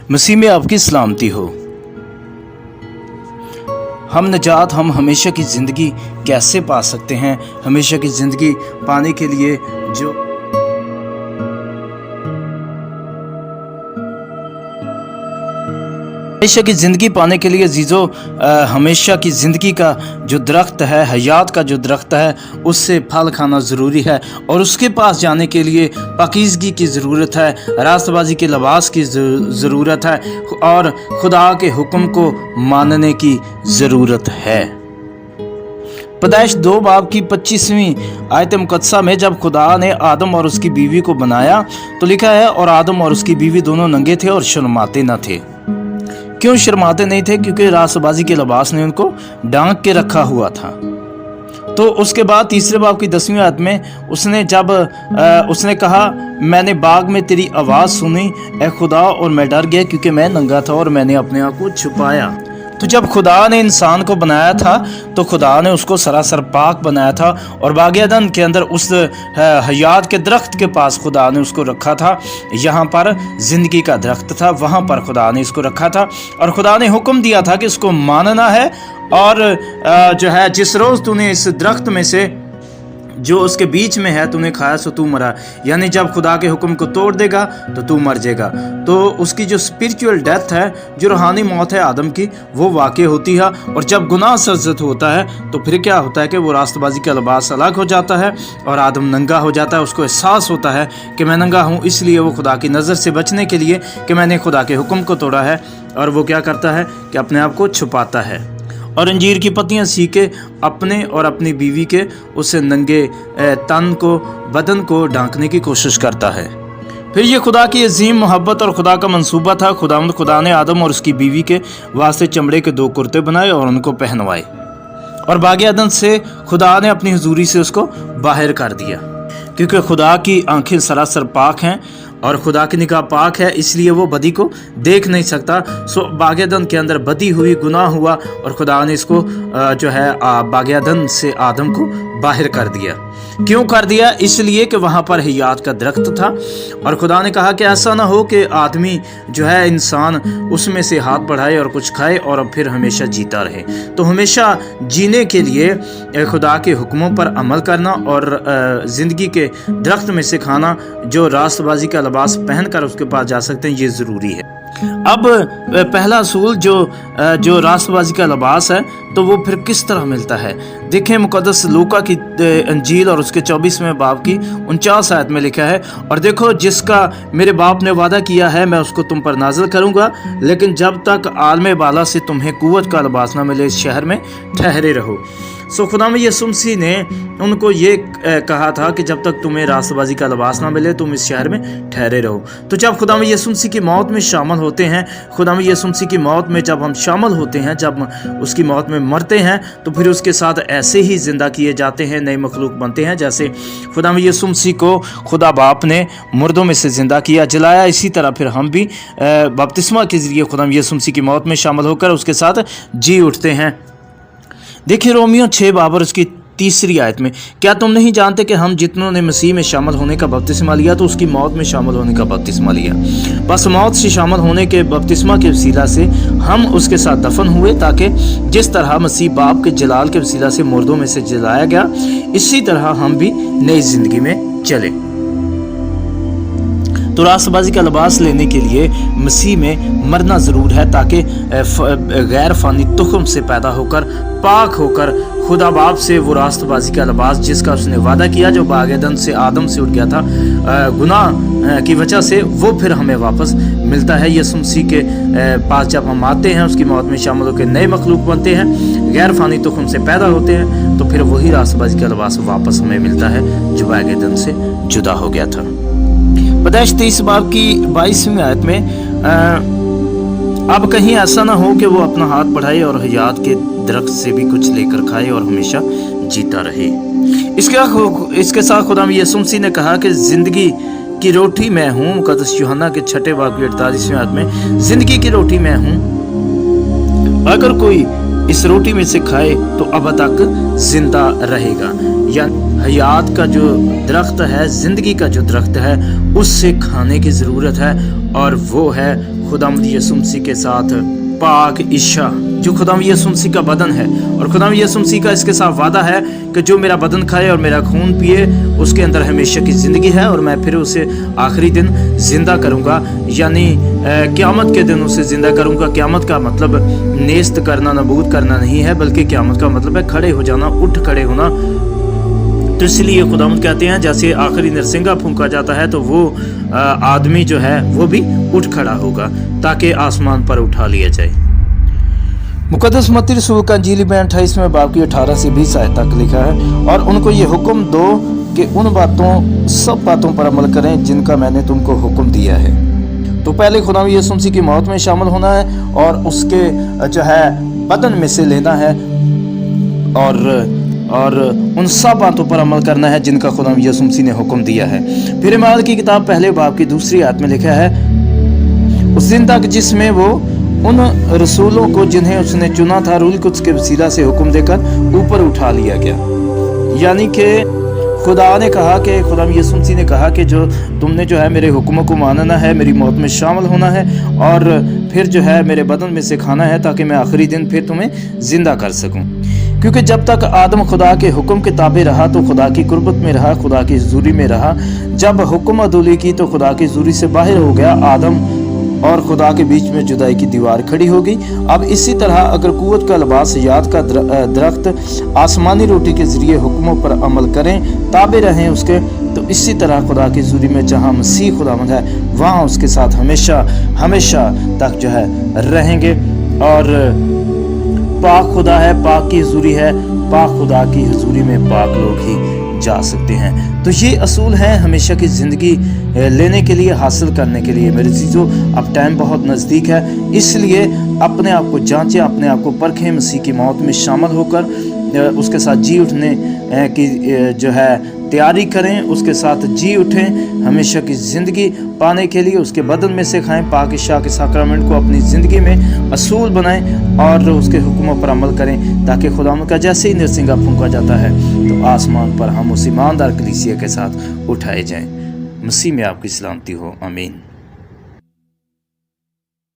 मसीह में आपकी सलामती हो। हम नजात, हम हमेशा की ज़िंदगी कैसे पा सकते हैं? हमेशा की ज़िंदगी पाने के लिए जो हमेशा की ज़िंदगी पाने के लिए अजीज़ो, हमेशा की ज़िंदगी का जो दरख्त है, हयात का जो दरख्त है, उससे फल खाना ज़रूरी है और उसके पास जाने के लिए पाकीज़गी की ज़रूरत है, रास्तबाजी के लिबास की ज़रूरत है और खुदा के हुक्म को मानने की ज़रूरत है। पैदाइश 2 बाब की 25वीं आयत मुक़द्दसा में जब खुदा ने आदम और उसकी बीवी को बनाया तो लिखा है, और आदम और उसकी बीवी दोनों नंगे थे और शर्माते न थे। क्यों शर्माते नहीं थे? क्योंकि रास्तबाजी के लिबास ने उनको ढांक के रखा हुआ था। तो उसके बाद 3 बाब की 10वीं आयत में उसने कहा, मैंने बाग में तेरी आवाज़ सुनी ए खुदा, और मैं डर गया क्योंकि मैं नंगा था और मैंने अपने आप को छुपाया। तो जब खुदा ने इंसान को बनाया था तो खुदा ने उसको सरासर पाक बनाया था और बाग एदन के अंदर उस हयात के दरख्त के पास खुदा ने उसको रखा था। यहाँ पर ज़िंदगी का दरख्त था, वहाँ पर खुदा ने इसको रखा था और खुदा ने हुक्म दिया था कि इसको मानना है और जो है जिस रोज़ तूने इस दरख्त में से जो उसके बीच में है तूने खाया सो तू मरा, यानी जब खुदा के हुक्म को तोड़ देगा तो तू मर जाएगा। तो उसकी जो स्पिरिचुअल डेथ है, जो रूहानी मौत है आदम की, वो वाक़ई होती है। और जब गुनाह सर्जत होता है तो फिर क्या होता है कि वो रास्तबाजी का लिबास अलग हो जाता है और आदम नंगा हो जाता है। उसको एहसास होता है कि मैं नंगा हूँ, इसलिए वो खुदा की नज़र से बचने के लिए कि मैंने खुदा के हुक्म को तोड़ा है, और वो क्या करता है कि अपने आप को छुपाता है और अंजीर की पत्तियां सीके अपने और अपनी बीवी के उससे नंगे तन को, बदन को ढांकने की कोशिश करता है। फिर ये खुदा की अजीम मोहब्बत और खुदा का मंसूबा था। खुदा ने आदम और उसकी बीवी के वास्ते चमड़े के 2 कुर्ते बनाए और उनको पहनवाए और बाग एदन से खुदा ने अपनी हुजूरी से उसको बाहर कर दिया, क्योंकि खुदा की आंखें सरासर पाक हैं और खुदा की निगाह पाक है, इसलिए वो बदी को देख नहीं सकता। सो बाग एदन के अंदर बदी हुई, गुनाह हुआ और खुदा ने इसको जो है बाग एदन से आदम को बाहर कर दिया। क्यों कर दिया? इसलिए कि वहाँ पर हयात का दरख्त था और खुदा ने कहा कि ऐसा ना हो कि आदमी जो है, इंसान उसमें से हाथ बढ़ाए और कुछ खाए और फिर हमेशा जीता रहे। तो हमेशा जीने के लिए खुदा के हुक्मों पर अमल करना और ज़िंदगी के दरख्त में से खाना, जो रास्तबाजी का लिबास पहन कर उसके पास जा सकते हैं, ये ज़रूरी है। अब पहला असूल जो रास्तबाजी का लिबास है, तो वो फिर किस तरह मिलता है? देखें, मुक़द्दस लूका की अंजील और उसके 24वें बाब की 49 आयत में लिखा है, और देखो जिसका मेरे बाप ने वादा किया है मैं उसको तुम पर नाज़िल करूँगा, लेकिन जब तक आलम बाला से तुम्हें कुव्वत का लिबास ना मिले इस शहर में ठहरे रहो। सो खुदा में यीशु मसीह ने उनको ये कहा था कि जब तक तुम्हें रास्तबाजी का लिबास ना मिले तुम इस शहर में ठहरे रहो। तो जब खुदा में यीशु मसीह की मौत में शामिल होते हैं, खुदा में यीशु मसीह की मौत में जब हम शामिल होते हैं, जब उसकी मौत में मरते हैं, तो फिर उसके साथ ऐसे ही ज़िंदा किए जाते हैं, नए मखलूक बनते हैं। जैसे खुदा में यीशु मसीह को खुदा बाप ने मुर्दों में से ज़िंदा किया, जलाया, इसी तरह फिर हम भी बपतिस्मा के ज़रिए खुदा में यीशु मसीह की मौत में शामिल होकर उसके साथ जी उठते हैं। देखिए रोमियो 6 बाब और उसकी 3री आयत में, क्या तुम नहीं जानते कि हम जितनों ने मसीह में शामिल होने का बपतिस्मा लिया तो उसकी मौत में शामिल होने का बपतिस्मा लिया। बस मौत से शामिल होने के बपतिस्मा के वसीला से हम उसके साथ दफन हुए, ताकि जिस तरह मसीह बाप के जलाल के वसीला से मुर्दों में से जलाया गया, इसी तरह हम भी नई जिंदगी में चले। तो रास्तबाजी का लिबास लेने के लिए मसीह में मरना ज़रूर है, ताकि गैर फानी तुख्म से पैदा होकर, पाक होकर, खुदा बाप से वो रास्तबाजी का लिबास जिसका उसने वादा किया, जो बाग एदन से आदम से उठ गया था गुनाह की वजह से, वो फिर हमें वापस मिलता है। यीशु मसीह के पास जब हम आते हैं, उसकी मौत में शामिल होकर नए मखलूक बनते हैं, गैर फानी तुख्म से पैदा होते हैं, तो फिर वही रास्तबाजी का लिबास वापस हमें मिलता है जो बाग एदन से जुदा हो गया था। पैदाइश 23 बाब की 22वीं आयत में, अब कहीं ऐसा ना हो कि वो अपना हाथ बढ़ाए और हयात के दरख्त से भी कुछ लेकर खाए और हमेशा जीता रहे। इसके साथ खुदा में यीशु मसीह ने कहा कि ज़िंदगी की रोटी मैं हूँ। मुक़द्दस यूहन्ना के 6 बाब की 48वें आयत में, ज़िंदगी की रोटी मैं हूँ, अगर कोई इस रोटी में से खाए तो अब तक जिंदा रहेगा। या हयात का जो दरख्त है, ज़िंदगी का जो दरख्त है, उससे खाने की ज़रूरत है, और वो है खुदावंद यीशु मसीह के साथ पाक इशा, जो खुदावंद यीशु मसीह का बदन है। और खुदावंद यीशु मसीह का इसके साथ वादा है कि जो मेरा बदन खाए और मेरा खून पिए, उसके अंदर हमेशा की ज़िंदगी है, और मैं फिर उसे आखिरी दिन ज़िंदा करूँगा, यानी क़यामत के दिन उसे ज़िंदा करूँगा। क़यामत का मतलब नेस्त करना, नबूद करना नहीं है, बल्कि क़यामत का मतलब है खड़े हो जाना, उठ खड़े होना। तो इसलिए खुदावंद कहते हैं जैसे आखिरी नरसिंगा फूंका जाता है तो वो आदमी जो है वो भी उठ खड़ा होगा ताकि आसमान पर उठा लिया जाए। मुकद्दस मत्ती रसूल का इंजील में 28वें बाब की 18 से 20 आयत तक लिखा है, और उनको ये हुक्म दो कि उन बातों सब बातों पर अमल करें जिनका मैंने तुमको हुक्म दिया है। तो पहले खुदावंद यीशु मसीह की मौत में शामिल होना है और उसके जो है बदन में से लेना है, और उन सब बातों पर अमल करना है जिनका खुदावंद यीशु मसीह ने हुक्म दिया है। फिर इमाल की किताब पहले बाब की 2 आयत में लिखा है, उस दिन तक जिसमें वो उन रसूलों को जिन्हें उसने चुना था रूल कुछ के वसीला से हुक्म देकर ऊपर उठा लिया गया। यानी कि खुदा ने कहा कि खुदावंद यीशु मसीह ने कहा कि जो तुमने जो है मेरे हुक्मों को मानना है, मेरी मौत में शामिल होना है, और फिर जो है मेरे बदन में से खाना है ताकि मैं आखिरी दिन फिर तुम्हें जिंदा कर सकूं। क्योंकि जब तक आदम खुदा के हुक्म के ताबे रहा तो खुदा की कुर्बत में रहा, खुदा की हुजूरी में रहा। जब हुक्म अदुली की तो खुदा की हुजूरी से बाहर हो गया, आदम और खुदा के बीच में जुदाई की दीवार खड़ी हो गई। अब इसी तरह अगर कुव्वत का लिबास याद का दरख्त आसमानी रोटी के जरिए हुक्मों पर अमल करें, ताबे रहें उसके, तो इसी तरह खुदा की हुजूरी में जहाँ मसीह खुदावंद है वहाँ उसके साथ हमेशा हमेशा तक जो है रहेंगे। और पाक खुदा है, पाक की हुजूरी है, पाक खुदा की हुजूरी में पाक लोग ही जा सकते हैं। तो ये असूल हैं हमेशा की ज़िंदगी लेने के लिए, हासिल करने के लिए। मेरे चीज़ों अब टाइम बहुत नज़दीक है, इसलिए अपने आप को जांचें, अपने आप को परखें, मसीह की मौत में शामिल होकर उसके साथ जी उठने की जो है तैयारी करें, उसके साथ जी उठें, हमेशा की ज़िंदगी पाने के लिए उसके बदन में से खाएं, पाक इशा के साक्रामेंट को अपनी ज़िंदगी में असूल बनाएं और उसके हुक्मों पर अमल करें, ताकि खुदावंद का जैसे ही नरसिंगा फूंका जाता है तो आसमान पर हम उस ईमानदार कलीसिया के साथ उठाए जाएं। मसीह में आपकी सलामती हो, आमीन।